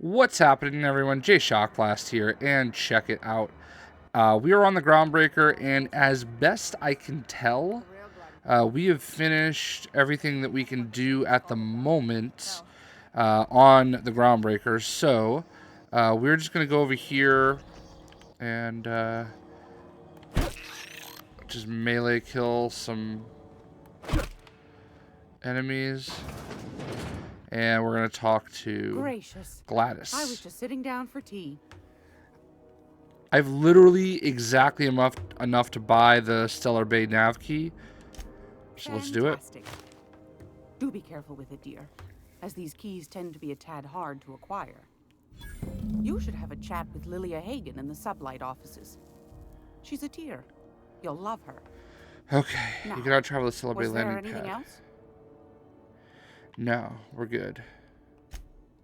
What's happening, everyone? JayShockblast here, and check it out. We are on the Groundbreaker, and as best I can tell, we have finished everything that we can do at the moment on the Groundbreaker. So we're just going to go over here and just melee kill some enemies. And we're going to talk to Gladys. I was just sitting down for tea. I've literally exactly enough to buy the Stellar Bay navkey. So let's do it. Do be careful with it, dear, as these keys tend to be a tad hard to acquire. You should have a chat with Lilya Hagen in the sublight offices. She's a tear. You'll love her. Okay, now, you cannot travel the Stellar Bay landing pad. Was there anything else? No, we're good.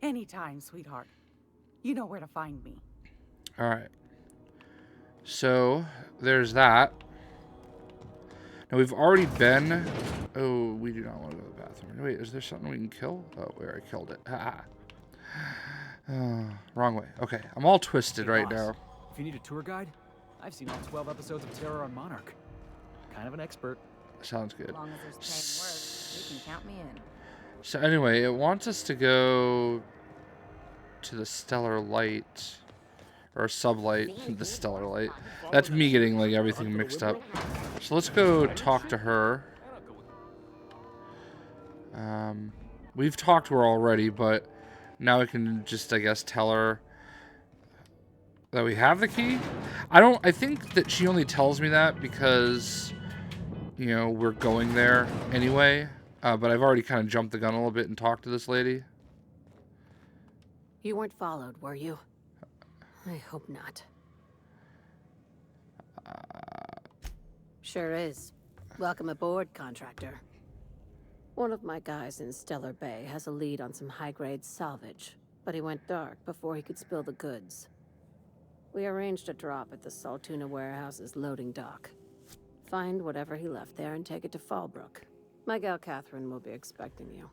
Anytime, sweetheart. You know where to find me. All right. So there's that. Now we've already been. Oh, we do not want to go to the bathroom. Wait, is there something we can kill? Oh, where I killed it. Wrong way. Okay, I'm all twisted right now. If you need a tour guide, I've seen all 12 episodes of Terror on Monarch. Kind of an expert. Sounds good. As long as there's paying work, you can count me in. So anyway, it wants us to go to the Stellar Light, or Sublight, the Stellar Light. That's me getting like everything mixed up. So let's go talk to her. We've talked to her already, but now we can just, I guess, tell her that we have the key. I think that she only tells me that because, you know, we're going there anyway. But I've already kind of jumped the gun a little bit and talked to this lady. You weren't followed, were you? I hope not. Sure is. Welcome aboard, contractor. One of my guys in Stellar Bay has a lead on some high-grade salvage, but he went dark before he could spill the goods. We arranged a drop at the Saltuna warehouse's loading dock. Find whatever he left there and take it to Fallbrook. My gal Catherine will be expecting you.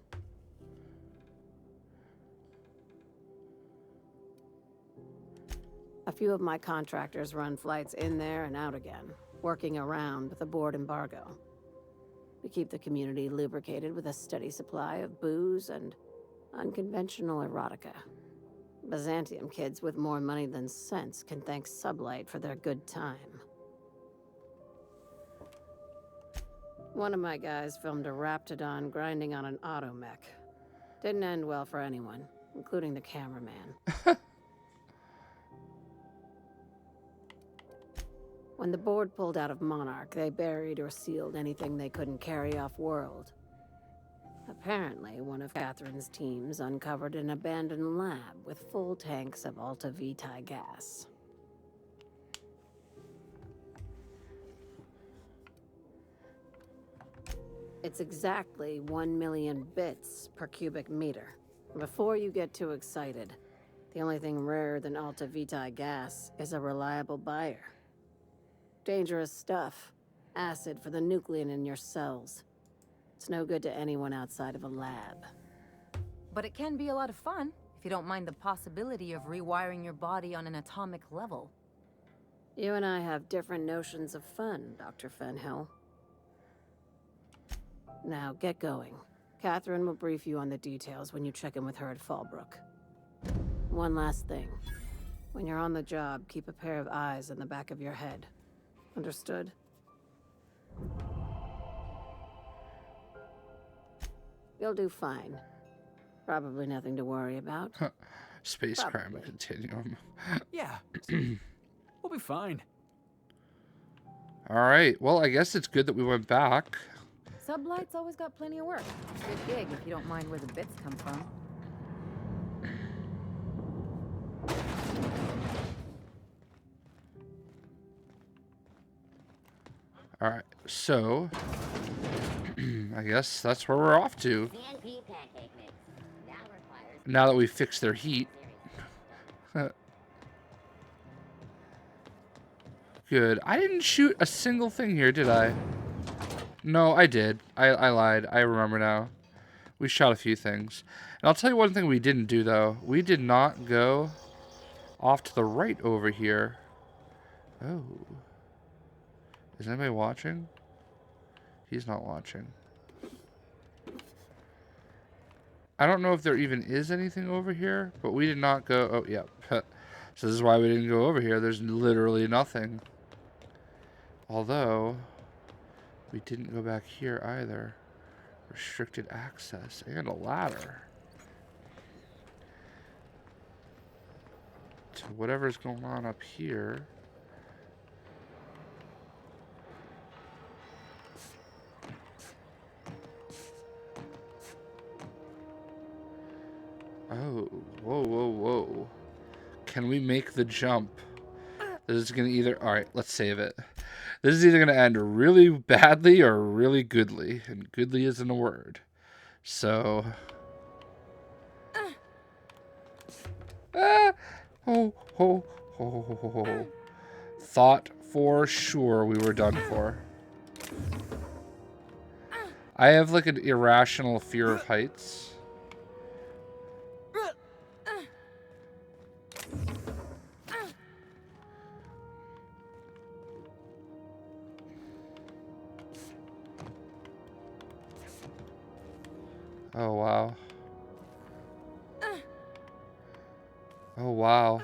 A few of my contractors run flights in there and out again, working around the board embargo. We keep the community lubricated with a steady supply of booze and unconventional erotica. Byzantium kids with more money than sense can thank Sublight for their good time. One of my guys filmed a raptidon grinding on an automech. Didn't end well for anyone, including the cameraman. When the board pulled out of Monarch, they buried or sealed anything they couldn't carry off-world. Apparently, one of Catherine's teams uncovered an abandoned lab with full tanks of Alta Vitae gas. It's exactly 1 million bits per cubic meter. Before you get too excited, the only thing rarer than Alta Vitae gas is a reliable buyer. Dangerous stuff. Acid for the nuclein in your cells. It's no good to anyone outside of a lab. But it can be a lot of fun, if you don't mind the possibility of rewiring your body on an atomic level. You and I have different notions of fun, Dr. Fenhill. Now, get going. Catherine will brief you on the details when you check in with her at Fallbrook. One last thing. When you're on the job, keep a pair of eyes in the back of your head. Understood? You'll do fine. Probably nothing to worry about. Space crime continuum. Yeah. We'll be fine. All right. Well, I guess it's good that we went back. Sublight's always got plenty of work. Good gig if you don't mind where the bits come from. All right. So, I guess that's where we're off to. Now that we fixed their heat. Good. I didn't shoot a single thing here, did I? No, I did. I lied. I remember now. We shot a few things. And I'll tell you one thing we didn't do, though. We did not go off to the right over here. Oh. Is anybody watching? He's not watching. I don't know if there even is anything over here, but we did not go... Oh, yeah. So this is why we didn't go over here. There's literally nothing. Although, we didn't go back here either. Restricted access and a ladder. To whatever's going on up here. Oh, whoa, whoa, whoa. Can we make the jump? This is going to either... Alright, let's save it. This is either going to end really badly or really goodly. And goodly isn't a word. So... Oh, ho, ho, ho, ho, ho. Thought for sure we were done for. I have like an irrational fear of heights. Oh, wow. Oh, wow.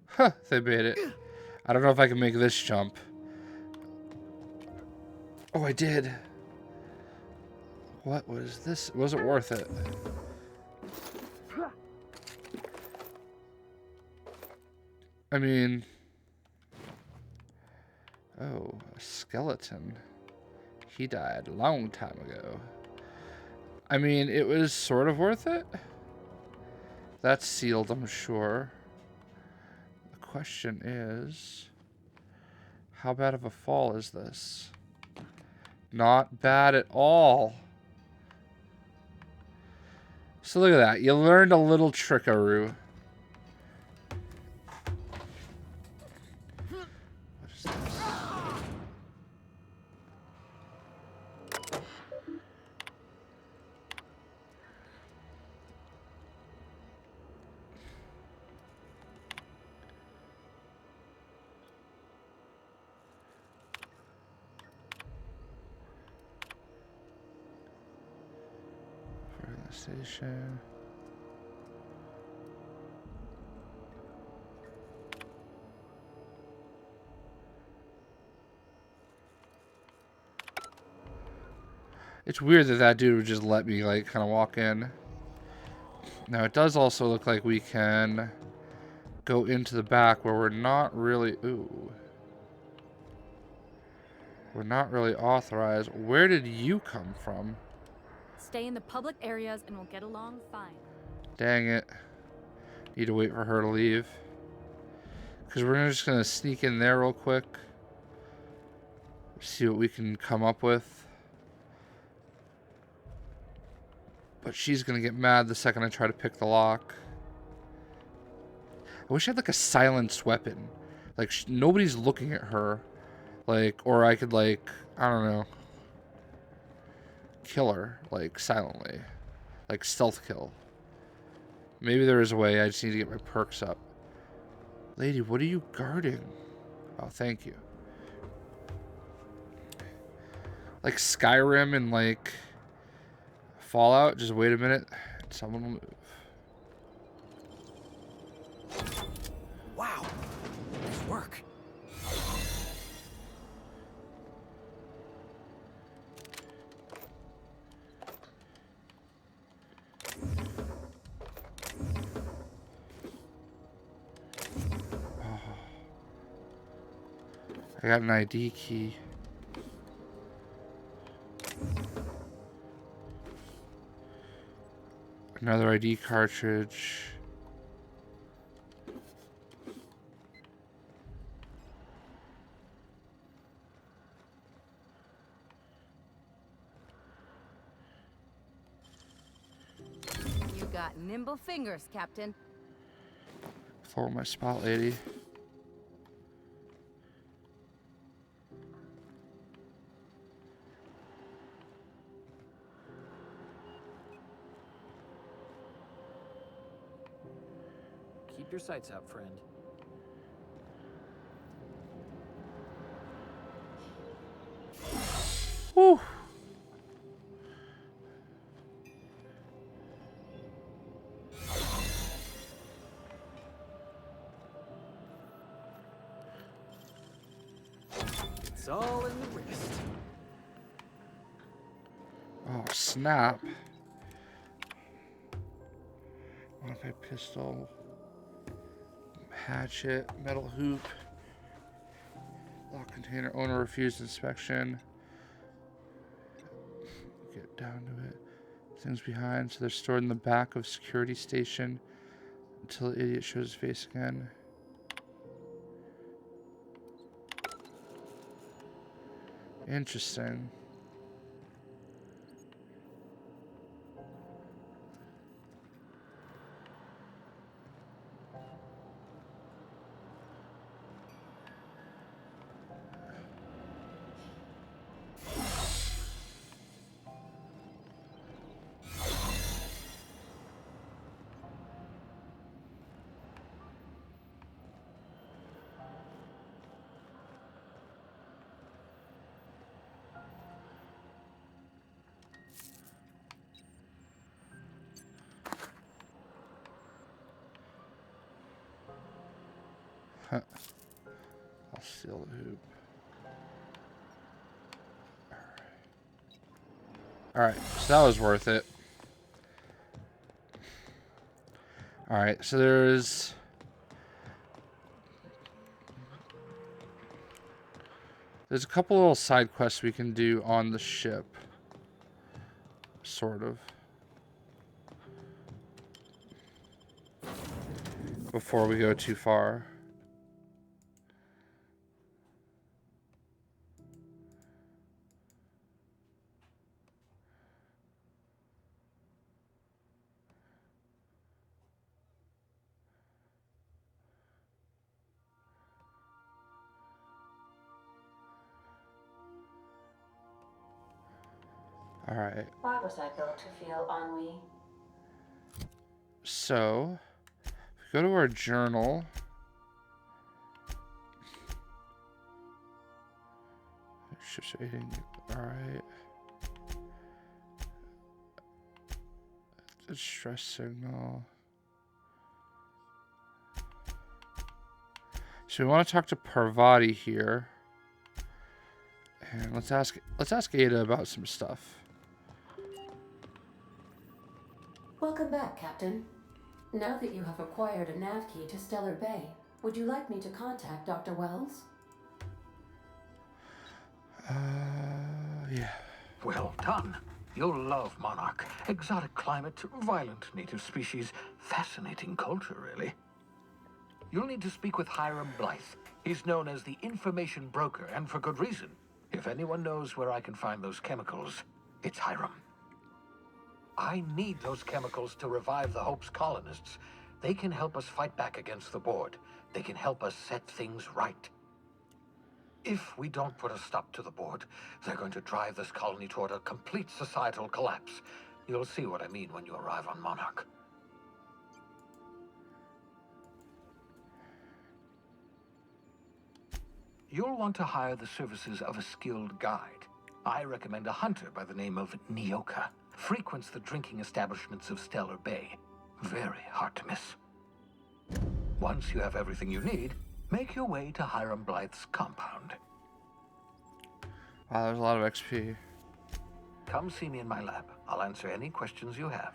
Huh, they made it. I don't know if I can make this jump. Oh, I did. What was this? Was it worth it? I mean... Oh, a skeleton. He died a long time ago. I mean, it was sort of worth it. That's sealed, I'm sure. The question is... How bad of a fall is this? Not bad at all. So look at that. You learned a little trickaroo. What is this? Station. It's weird that that dude would just let me like kind of walk in. Now it does also look like we can go into the back where we're not really... Ooh. We're not really authorized. Where did you come from? Stay in the public areas and we'll get along fine. Dang it. Need to wait for her to leave. Because we're just going to sneak in there real quick. See what we can come up with. But she's going to get mad the second I try to pick the lock. I wish I had like a silenced weapon. Like nobody's looking at her. Like, or I could like, I don't know. Kill her, like, silently. Like, stealth kill. Maybe there is a way. I just need to get my perks up. Lady, what are you guarding? Oh, thank you. Like Skyrim and, like, Fallout. Just wait a minute. Someone will move. Wow. Nice work. I got an ID key. Another ID cartridge. You got nimble fingers, Captain. Follow my spot, lady. Keep your sights out, friend. Whew. It's all in the wrist. Oh, snap. Modify pistol. Hatchet. Metal hoop. Lock container. Owner refused inspection. Get down to it. Things behind. So they're stored in the back of security station until the idiot shows his face again. Interesting. Huh. I'll steal the hoop. Alright, so that was worth it. Alright, so there's a couple little side quests we can do on the ship. Sort of. Before we go too far. Alright. Why was I built to feel ennui? So, if we go to our journal. Ships are eating. Alright. Distress signal. So we want to talk to Parvati here. And let's ask Ada about some stuff. Welcome back, Captain. Now that you have acquired a navkey to Stellar Bay, would you like me to contact Dr. Wells? Yeah. Well done. You'll love Monarch. Exotic climate, violent native species, fascinating culture, really. You'll need to speak with Hiram Blythe. He's known as the information broker, and for good reason. If anyone knows where I can find those chemicals, it's Hiram. I need those chemicals to revive the Hope's colonists. They can help us fight back against the Board. They can help us set things right. If we don't put a stop to the Board, they're going to drive this colony toward a complete societal collapse. You'll see what I mean when you arrive on Monarch. You'll want to hire the services of a skilled guide. I recommend a hunter by the name of Nyoka. Frequents the drinking establishments of Stellar Bay. Very hard to miss. Once you have everything you need, make your way to Hiram Blythe's compound. Wow, there's a lot of XP. Come see me in my lab. I'll answer any questions you have.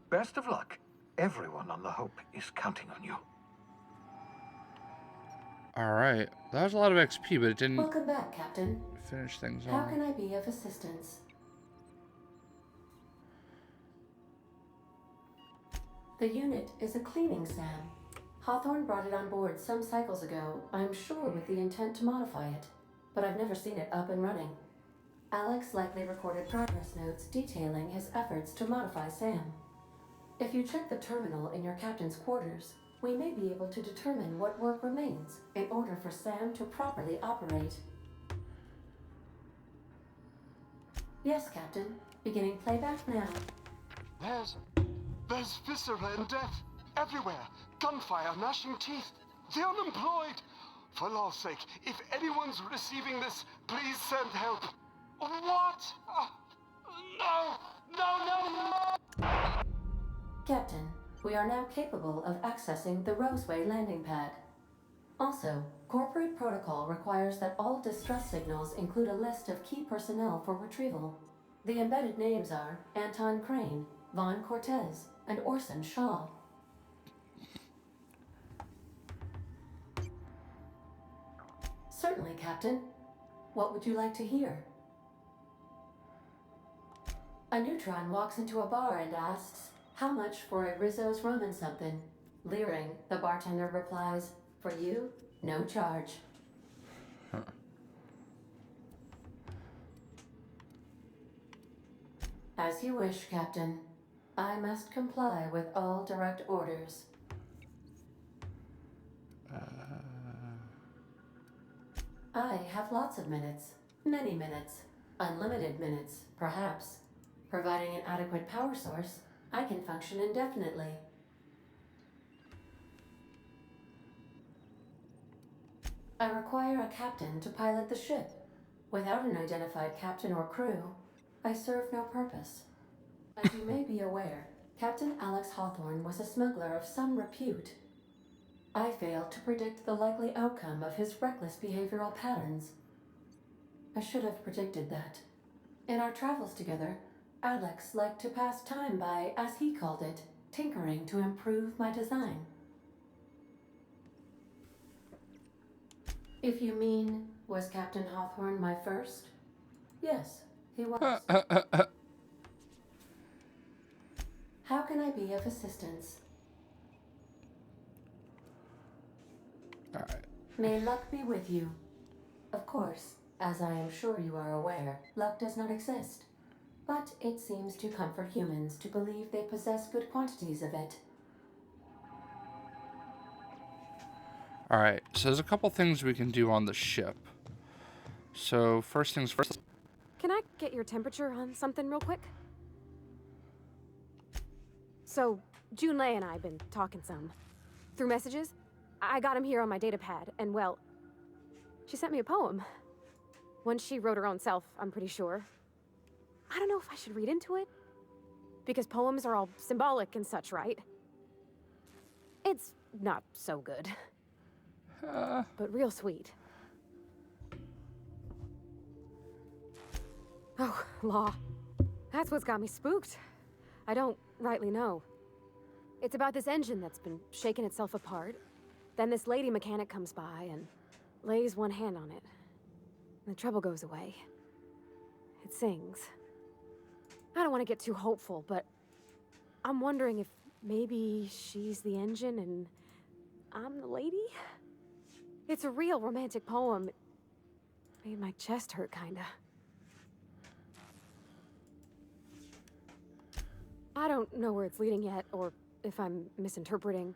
Best of luck. Everyone on the Hope is counting on you. Alright. That was a lot of XP, but it didn't Welcome back, Captain. finish things How off. can I be of assistance? The unit is a cleaning SAM. Hawthorne brought it on board some cycles ago, I'm sure with the intent to modify it, but I've never seen it up and running. Alex likely recorded progress notes detailing his efforts to modify SAM. If you check the terminal in your captain's quarters, we may be able to determine what work remains in order for SAM to properly operate. Yes, Captain. Beginning playback now. There's viscera and death everywhere. Gunfire, gnashing teeth. The unemployed. For law's sake, if anyone's receiving this, please send help. What? No! No, no, no! Captain, we are now capable of accessing the Roseway landing pad. Also, corporate protocol requires that all distress signals include a list of key personnel for retrieval. The embedded names are Anton Crane, Vaughn Cortez, and Orson Shaw. Certainly, Captain. What would you like to hear? A neutron walks into a bar and asks, "How much for a Rizzo's rum and something?" Leering, the bartender replies, "For you, no charge." As you wish, Captain. I must comply with all direct orders. I have lots of minutes. Many minutes. Unlimited minutes, perhaps. Providing an adequate power source, I can function indefinitely. I require a captain to pilot the ship. Without an identified captain or crew, I serve no purpose. As you may be aware, Captain Alex Hawthorne was a smuggler of some repute. I failed to predict the likely outcome of his reckless behavioral patterns. I should have predicted that. In our travels together, Alex liked to pass time by, as he called it, tinkering to improve my design. If you mean, was Captain Hawthorne my first? Yes, he was. How can I be of assistance? Alright. May luck be with you. Of course, as I am sure you are aware, luck does not exist. But it seems to comfort humans to believe they possess good quantities of it. Alright, so there's a couple things we can do on the ship. So, first things first. Can I get your temperature on something real quick? So, Junlei and I have been talking some. Through messages, I got him here on my data pad, and well, she sent me a poem. One she wrote her own self, I'm pretty sure. I don't know if I should read into it, because poems are all symbolic and such, right? It's not so good. But real sweet. Oh, law. That's what's got me spooked. I don't rightly know. It's about this engine that's been shaking itself apart. Then this lady mechanic comes by and lays one hand on it. And the trouble goes away. It sings. I don't want to get too hopeful, but I'm wondering if maybe she's the engine and I'm the lady? It's a real romantic poem. It made my chest hurt, kinda. I don't know where it's leading yet, or if I'm misinterpreting.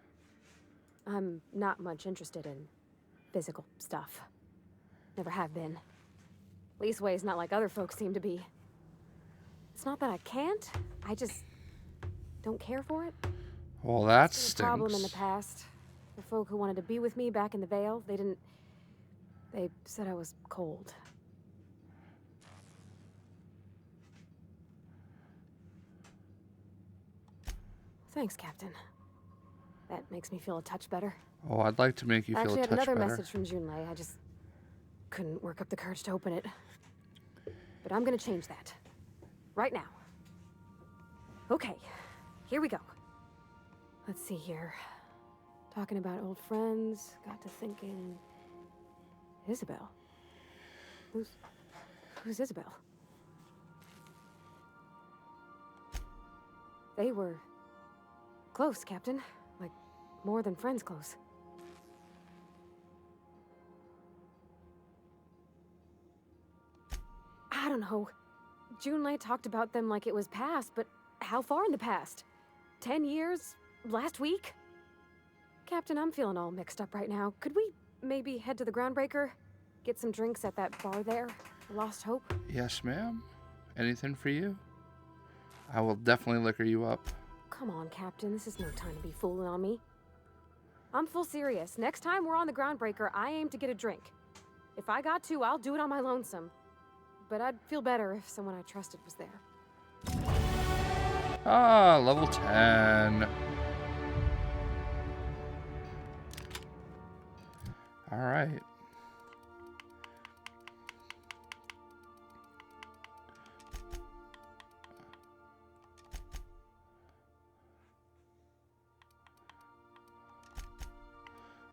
I'm not much interested in physical stuff. Never have been. Leastways not like other folks seem to be. It's not that I can't, I just don't care for it. Well, that It's been a problem in the stinks. past. The folk who wanted to be with me back in the Vale, they said I was cold. Thanks, Captain. That makes me feel a touch better. Oh, I'd like to make you I feel actually a had touch another better. message from Junlei. I just couldn't work up the courage to open it. But I'm gonna change that. Right now. Okay, here we go. Let's see here. Talking about old friends, got to thinking... Isabel? Who's Isabel? They were close, Captain. Like, more than friends close. I don't know. Junlei talked about them like it was past, but how far in the past? 10 years? Last week? Captain, I'm feeling all mixed up right now. Could we maybe head to the Groundbreaker? Get some drinks at that bar there? Lost Hope? Yes, ma'am. Anything for you? I will definitely liquor you up. come on, Captain. This is no time to be fooling on me. I'm full serious. Next time we're on the Groundbreaker, I aim to get a drink. If I got to, I'll do it on my lonesome. But I'd feel better if someone I trusted was there. Ah, level 10. All right.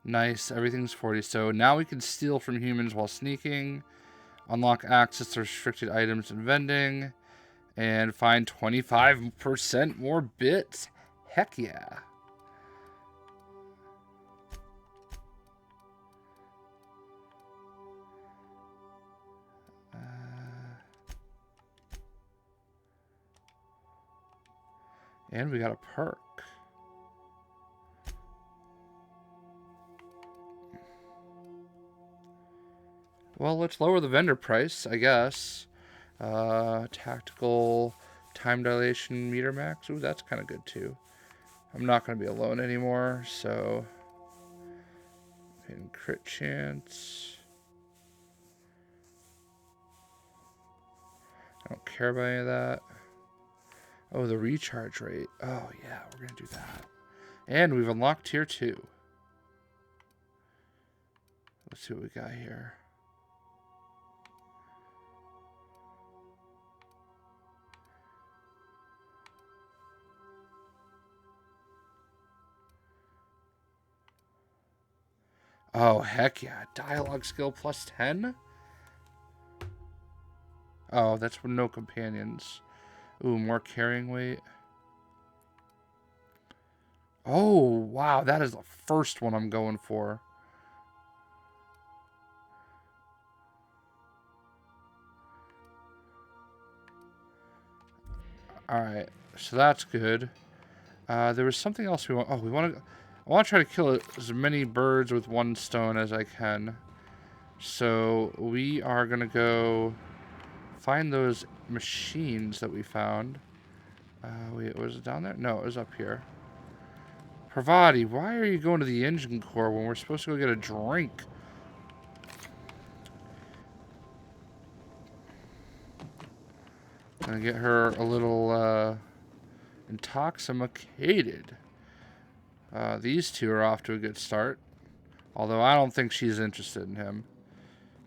Nice, everything's 40. So now we can steal from humans while sneaking, unlock access to restricted items and vending, and find 25% more bits. Heck yeah. And we got a perk. Well, let's lower the vendor price, I guess. Tactical time dilation meter max. Ooh, that's kind of good too. I'm not going to be alone anymore, so... And crit chance. I don't care about any of that. Oh, the recharge rate. Oh, yeah, we're going to do that. And we've unlocked tier 2. Let's see what we got here. Oh, heck yeah. Dialogue skill plus 10? Oh, that's with no companions. Ooh, more carrying weight. Oh, wow. That is the first one I'm going for. Alright. So that's good. There was something else we want. Oh, I want to try to kill as many birds with one stone as I can. So we are going to go find those machines that we found. Wait, was it down there? No, it was up here. Parvati, why are you going to the engine core when we're supposed to go get a drink? Gonna get her a little intoxicated. These two are off to a good start. Although I don't think she's interested in him.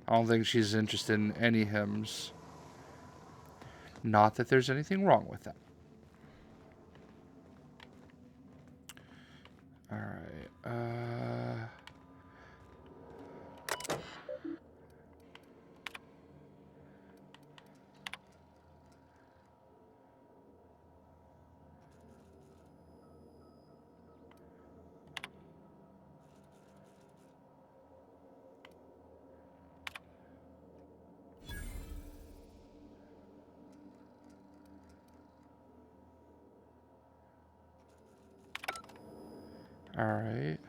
I don't think she's interested in any hymns. Not that there's anything wrong with that. Alright, Alright.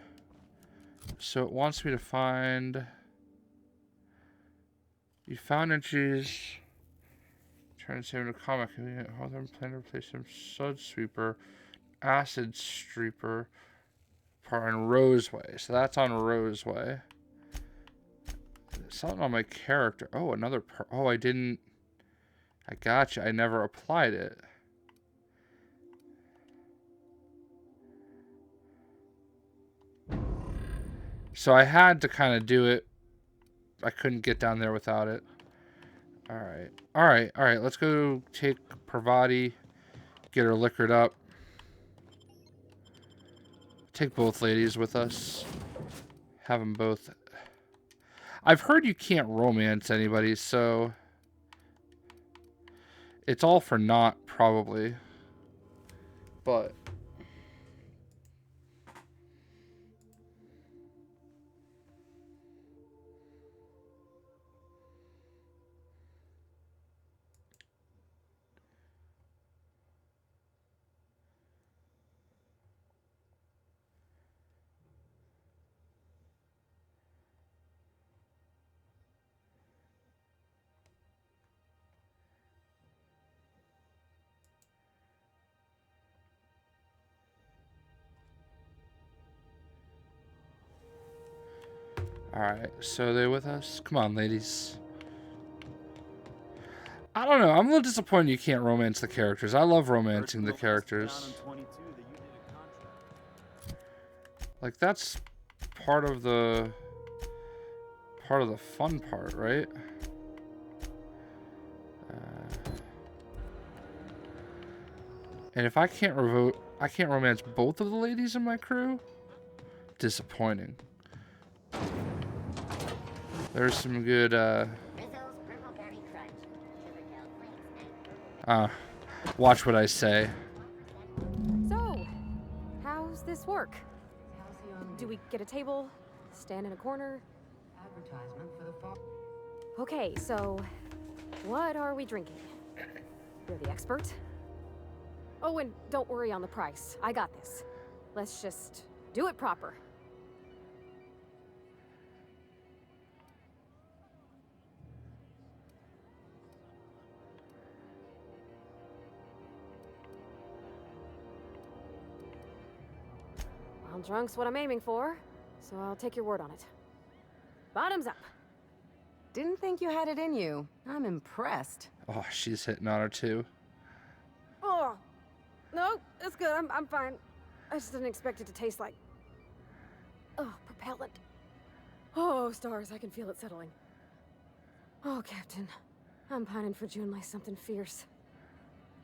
So it wants me to find... You found entries... Trying to save in a comic. Hold on, plan to replace some Sud Sweeper, Acid Streeper, part on Roseway. So that's on Roseway. Something on my character. Oh, another part. Oh, I didn't... I gotcha. I never applied it. So I had to kind of do it. I couldn't get down there without it. Alright. Alright, alright. Let's go take Parvati. Get her liquored up. Take both ladies with us. Have them both. I've heard you can't romance anybody, so... It's all for naught, probably. But... Alright, so they're with us? Come on, ladies. I don't know. I'm a little disappointed you can't romance the characters. I love romancing the characters. Like, that's part of the fun part, right? And if I can't romance both of the ladies in my crew, disappointing. There's some good watch what I say. So, how's this work? Do we get a table? Stand in a corner? Okay, so what are we drinking? You're the expert. Oh, and don't worry on the price. I got this. Let's just do it proper. Well, drunk's what I'm aiming for, so I'll take your word on it. Bottoms up. Didn't think you had it in you. I'm impressed. Oh, she's hitting on her too. Oh, no, it's good. I'm fine. I just didn't expect it to taste like... Oh, propellant. Oh, stars, I can feel it settling. Oh, Captain. I'm pining for Junlei something fierce.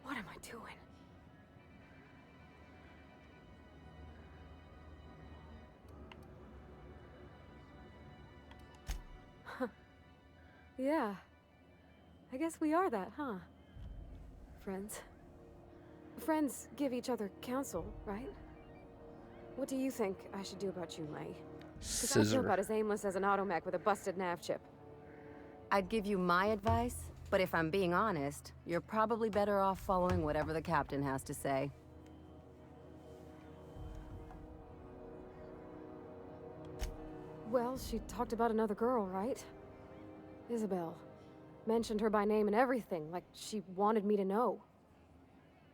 What am I doing? Huh. Yeah. I guess we are that, huh? Friends. Friends give each other counsel, right? What do you think I should do about Junlei? Because I feel about as aimless as an automech with a busted nav chip. I'd give you my advice, but if I'm being honest, you're probably better off following whatever the captain has to say. Well, she talked about another girl, right? Isabel. Mentioned her by name and everything, like she wanted me to know.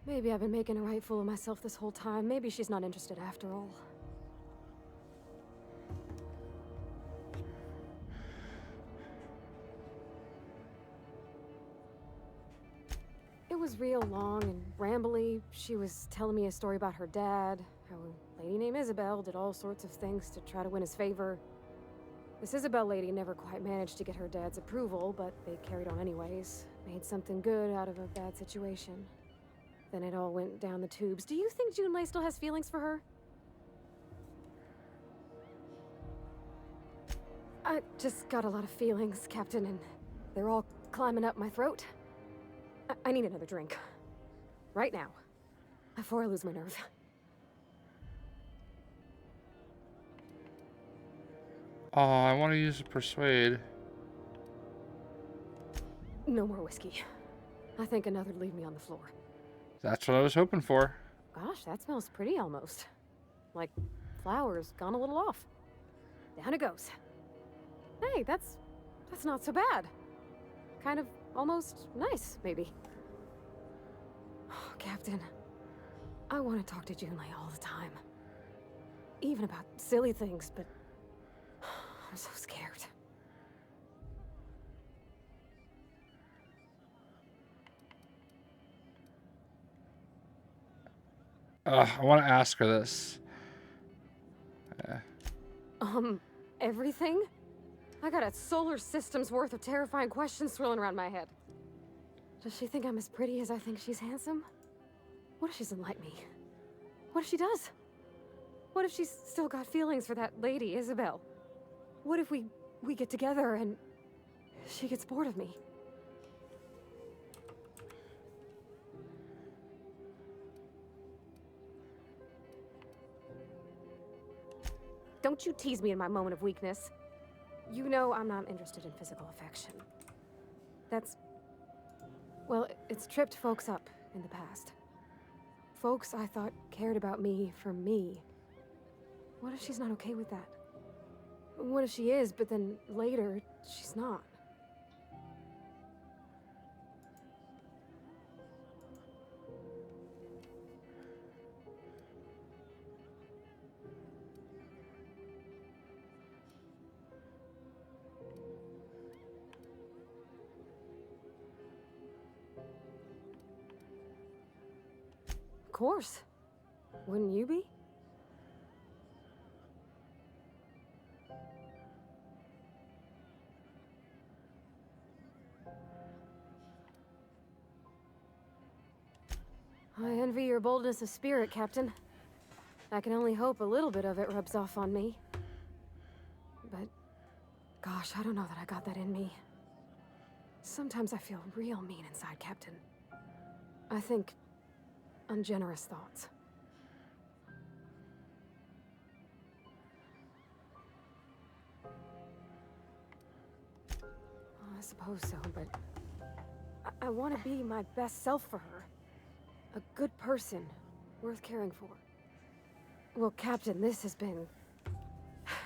Maybe I've been making a right fool of myself this whole time. Maybe she's not interested after all. It was real long and rambly. She was telling me a story about her dad, how a lady named Isabel did all sorts of things to try to win his favor. This Isabel lady never quite managed to get her dad's approval, but they carried on anyways. Made something good out of a bad situation. Then it all went down the tubes. Do you think Junlei still has feelings for her? I just got a lot of feelings, Captain, and they're all climbing up my throat. I need another drink. Right now. Before I lose my nerve. Oh, I want to use a persuade. No more whiskey. I think another'd leave me on the floor. That's what I was hoping for. Gosh, that smells pretty almost. Like flowers gone a little off. Down it goes. Hey, that's not so bad. Kind of almost nice, maybe. Oh, Captain, I want to talk to Junlei all the time. Even about silly things, but I'm so scared. I want to ask her this. Everything? I got a solar system's worth of terrifying questions swirling around my head. Does she think I'm as pretty as I think she's handsome? What if she doesn't like me? What if she does? What if she's still got feelings for that lady, Isabel? What if we get together and she gets bored of me? Don't you tease me in my moment of weakness. You know I'm not interested in physical affection. That's... well, it's tripped folks up in the past. Folks I thought cared about me for me. What if she's not okay with that? What if she is, but then later, she's not? course. Wouldn't you be? I envy your boldness of spirit, Captain. I can only hope a little bit of it rubs off on me. But, gosh, I don't know that I got that in me. Sometimes I feel real mean inside, Captain. I think ungenerous thoughts. I suppose so, but I want to be my best self for her. A good person, worth caring for. Well, Captain, this has been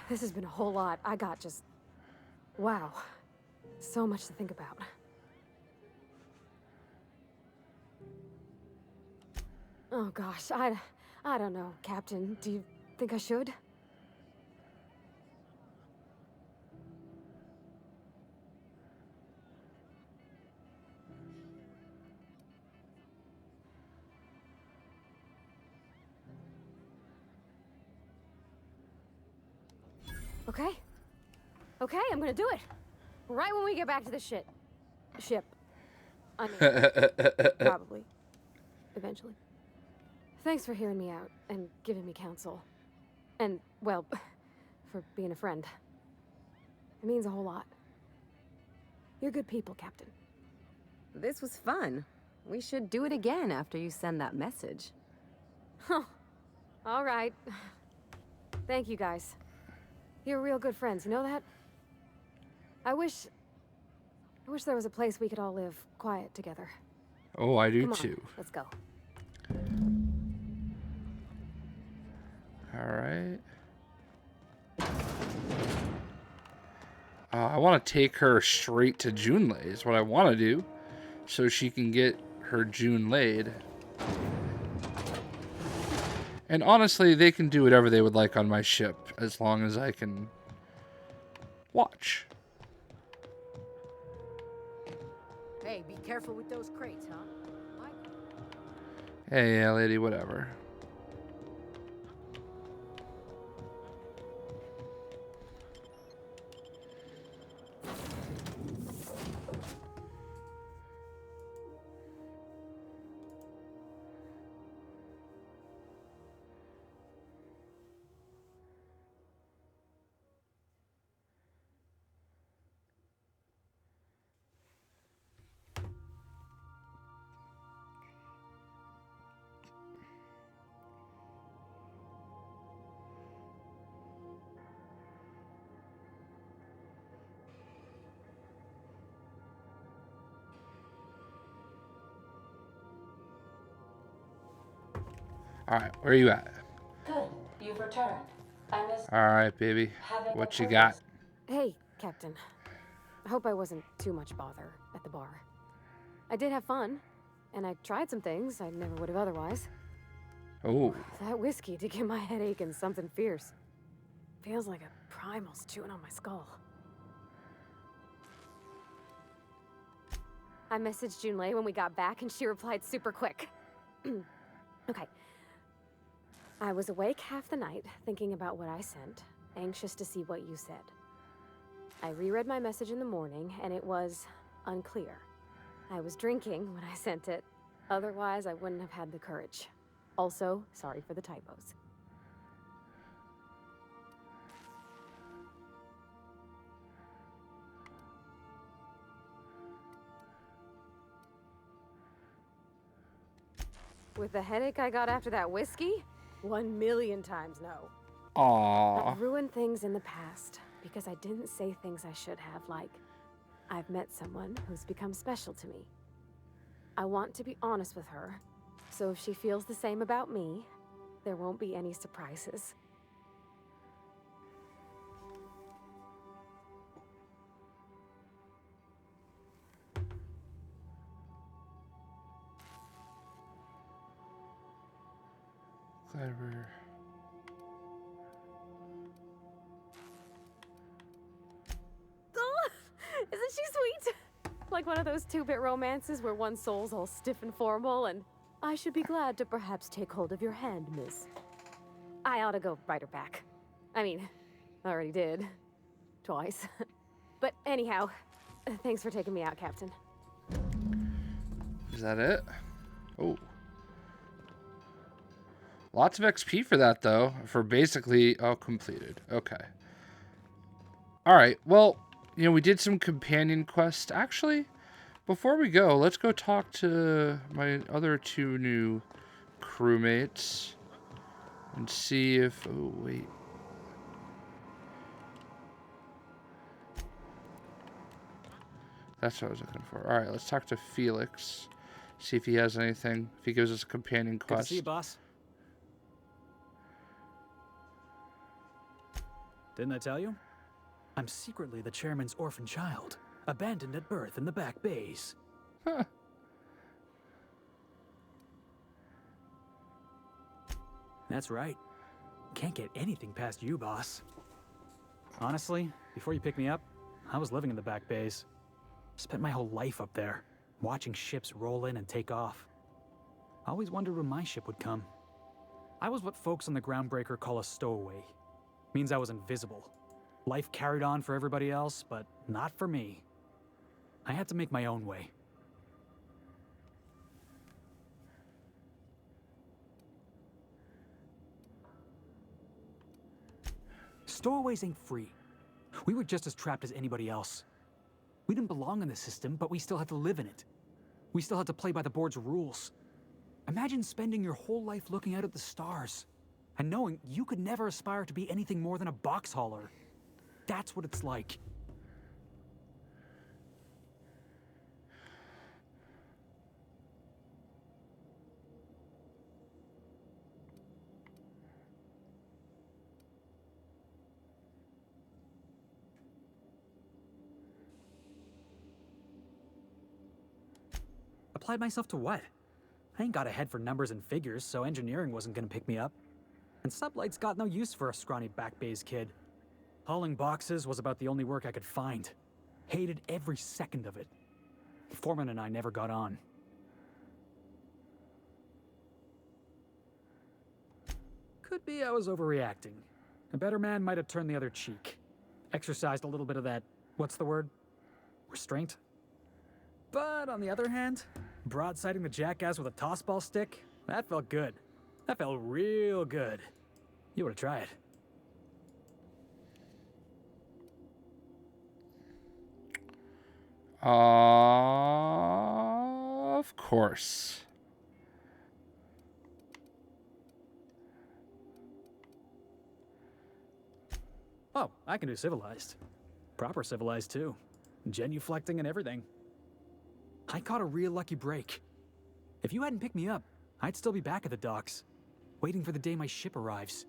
a whole lot. I got just... wow. So much to think about. Oh gosh, I don't know, Captain. Do you think I should? Okay. Okay, I'm gonna do it. Right when we get back to the ship. I mean, probably. Eventually. Thanks for hearing me out and giving me counsel. And, well, for being a friend. It means a whole lot. You're good people, Captain. This was fun. We should do it again after you send that message. Huh. All right. Thank you, guys. You're real good friends, you know that? I wish there was a place we could all live quiet together. Oh, I do Come on, too. let's go. All right. I want to take her straight to Junlei is what I want to do, so she can get her June laid. And honestly, they can do whatever they would like on my ship, as long as I can watch. Hey, be careful with those crates, huh? Hey, yeah, lady, whatever. Alright, where are you at? Good, you've returned. I missed. Alright, baby. What you got? Hey, Captain. I hope I wasn't too much bother at the bar. I did have fun, and I tried some things I never would have otherwise. Oh. That whiskey did give my head aching something fierce. Feels like a primal's chewing on my skull. I messaged Junlei when we got back, and she replied super quick. Okay. I was awake half the night, thinking about what I sent, anxious to see what you said. I reread my message in the morning, and it was unclear. I was drinking when I sent it. Otherwise, I wouldn't have had the courage. Also, sorry for the typos. With the headache I got after that whiskey? 1,000,000 times no. Aww. I've ruined things in the past because I didn't say things I should have, like, I've met someone who's become special to me. I want to be honest with her, so if she feels the same about me, there won't be any surprises. Clever. Oh, isn't she sweet? Like one of those 2-bit romances where one soul's all stiff and formal and I should be glad to perhaps take hold of your hand, miss. I ought to go write her back. I mean, I already did. Twice. But anyhow, thanks for taking me out, Captain. Is that it? Oh. Lots of XP for that, though. For basically... Oh, completed. Okay. Alright, well, you know, we did some companion quests. Actually, before we go, let's go talk to my other 2 new crewmates. And see if... Oh, wait. That's what I was looking for. Alright, let's talk to Felix. See if he has anything. If he gives us a companion quest. Good to see you, boss. Didn't I tell you? I'm secretly the chairman's orphan child, abandoned at birth in the back bays. Huh. That's right. Can't get anything past you, boss. Honestly, before you picked me up, I was living in the back bays. Spent my whole life up there, watching ships roll in and take off. I always wondered when my ship would come. I was what folks on the Groundbreaker call a stowaway. Means I was invisible. Life carried on for everybody else, but not for me. I had to make my own way. Stowaways ain't free. We were just as trapped as anybody else. We didn't belong in the system, but we still had to live in it. We still had to play by the board's rules. Imagine spending your whole life looking out at the stars, and knowing you could never aspire to be anything more than a box hauler. That's what it's like. Applied myself to what? I ain't got a head for numbers and figures, so engineering wasn't gonna pick me up. And sublight's got no use for a scrawny back bays kid. Hauling boxes was about the only work I could find. Hated every second of it. Foreman and I never got on. Could be I was overreacting. A better man might have turned the other cheek. Exercised a little bit of that, what's the word? Restraint? But on the other hand, broadsiding the jackass with a tossball stick, that felt good. That felt real good. You ought to try it. Of course. Oh, I can do civilized. Proper civilized, too. Genuflecting and everything. I caught a real lucky break. If you hadn't picked me up, I'd still be back at the docks, waiting for the day my ship arrives.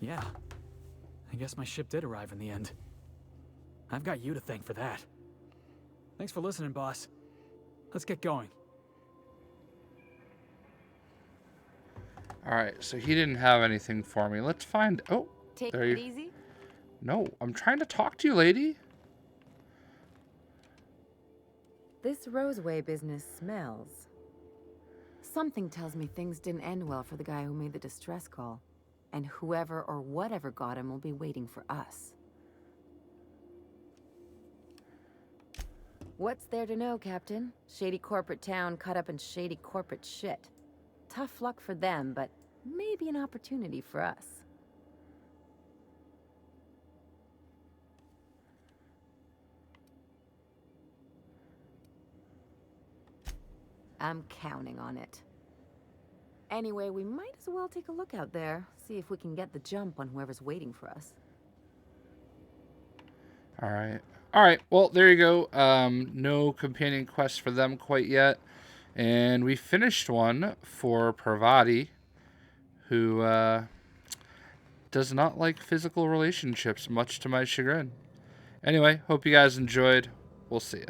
Yeah, I guess my ship did arrive in the end. I've got you to thank for that. Thanks for listening, boss. Let's get going. Alright, so he didn't have anything for me. Let's find... Oh, Take there it you... easy. No, I'm trying to talk to you, lady. This Roseway business smells. Something tells me things didn't end well for the guy who made the distress call. And whoever or whatever got him will be waiting for us. What's there to know, Captain? Shady corporate town caught up in shady corporate shit. Tough luck for them, but maybe an opportunity for us. I'm counting on it. Anyway, we might as well take a look out there, see if we can get the jump on whoever's waiting for us. Alright. Alright, well, there you go. No companion quest for them quite yet. And we finished one for Parvati, who does not like physical relationships, much to my chagrin. Anyway, hope you guys enjoyed. We'll see you.